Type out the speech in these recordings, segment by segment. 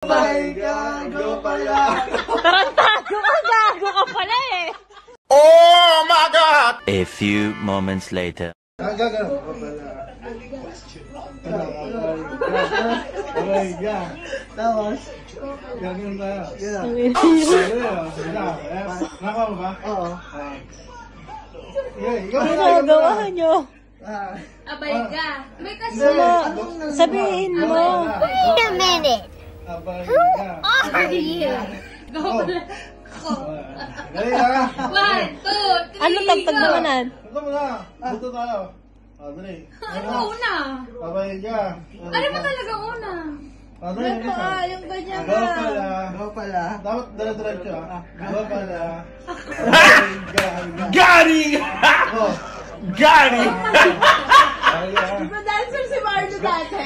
Gago pala. Tarantado ka, gago ka pala eh. Oh my God! A few moments later. Gago pala. Tapos, gagawin tayo. Nakaw mo ba? Oo. Ginagawa nyo. Abay ka. May kasi. Sabihin mo. Wait a minute. Abay ka. Over the year. Go pala. Dali ha. 1, 2, 3, Ano tagtagdawanan? Ito mo na. Buto tayo. Dali. Ano ba una? Abay ka. Ano ba talaga una? Dali. Yung ganyan Go pala. Go pala. Dapat dala-diretso ha. Go pala. Gary! Gary! Dancer si Marlo dati.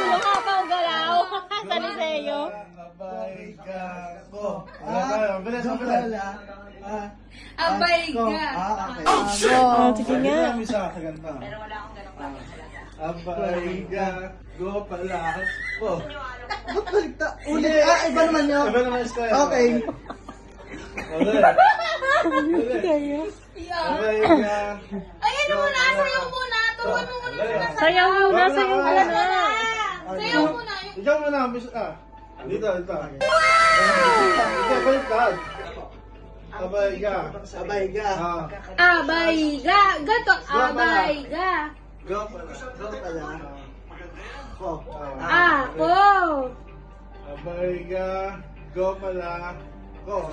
Yung habang galaw. Sa Liceo. Abay ka. Go. Bilis. Abay ka. Oh, sige nga. Pero wala akong ganun. Abay ka. Go pala. Go. Ba't baligta? Ulit. Iba naman yun. Iba naman style. Okay. Abay ka. Ayun muna. Sayaw muna. Turuan mo muna. Sayaw muna, sayaw muna. Sayaw muna. Ikaw muna. Dito. Ito, baliktad. Abay ka. Abay ka. Abay ka. Gato. Abay ka. Go pala. Go pala. Ko. Ako. Abay ka. Go pala. Go.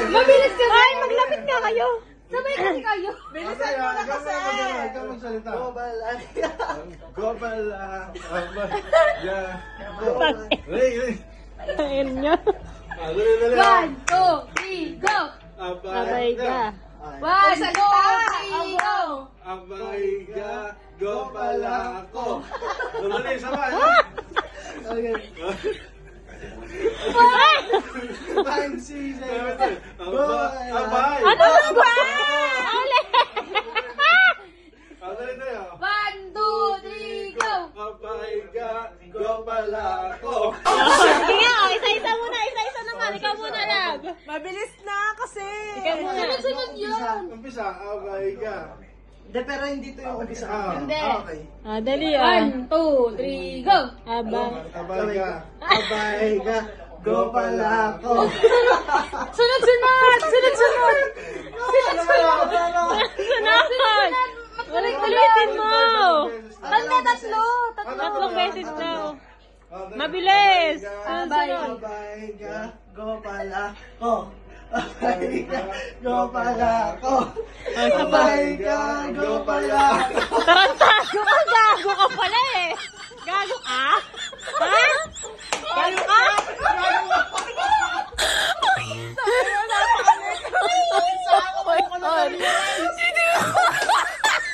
Mabilis ka. Ay, maglapit nga kayo. Sabay kasi kayo. Bilisan mo na kasi. Ikaw magsalita. Go pala. Go pala. Abay ka. Go. Bakit? Dali. Ayun nyo. Dali. 1, 2, 3, go. Abay ka. 1, 2, 3, go. Abay ka. Go pala ako. Dali, sabay. Okay. 5, 6, 7. Abay. Ano ba? Ulit. Dali tayo. 1, 2, 3, go. Abay ka. Go pala ako. Sige nga, isa-isa muna. Isa-isa naman. Ikaw muna lang. Mabilis na kasi. Ikaw muna. Sunod yun. Umpisa. Abay ka. Hindi, pero hindi to yung umpisa. Hindi. Okay. Ah, dali ah. 1, 2, 3, go. Abang. Abay ka. Abay ka. Go pala ako. Sunod. Sunod! Ulit-ulitin mo! Tatlo. Tatlong beses daw. Mabilis! Abay. Abay ka. Go pala ako. Abay ka. Go pala ako. Abay ka. Go pala ako. Tarantado ka, gago ka pala eh! Gago ka? Ha? Gago ka?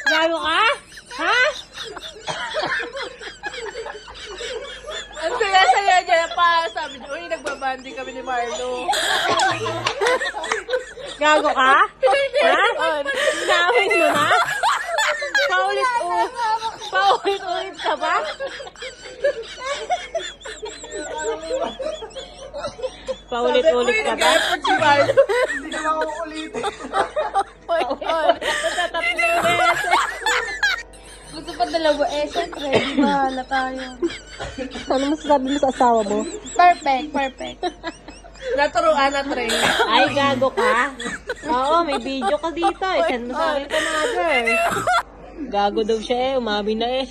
Gago ka? Ha? Ang saya-saya niya pa. Sabi niyo, uy, nagbabanding kami ni Marlo. Gago ka? Ha? Sinawin mo na? Paulit-ulit ka ba? Paulit-ulit ka ba? Nag-effort si Marlo. Hindi na makukulitin. Tatlong beses. Gusto pa dalawa syempre. Bahala tayo. Ano masasabi mo sa asawa mo? Perfect. Naturuan na train. Ay, gago ka? Oo, may video ka dito. Send mo sa akin ka na, girl. Gago daw siya eh. Umamin na eh.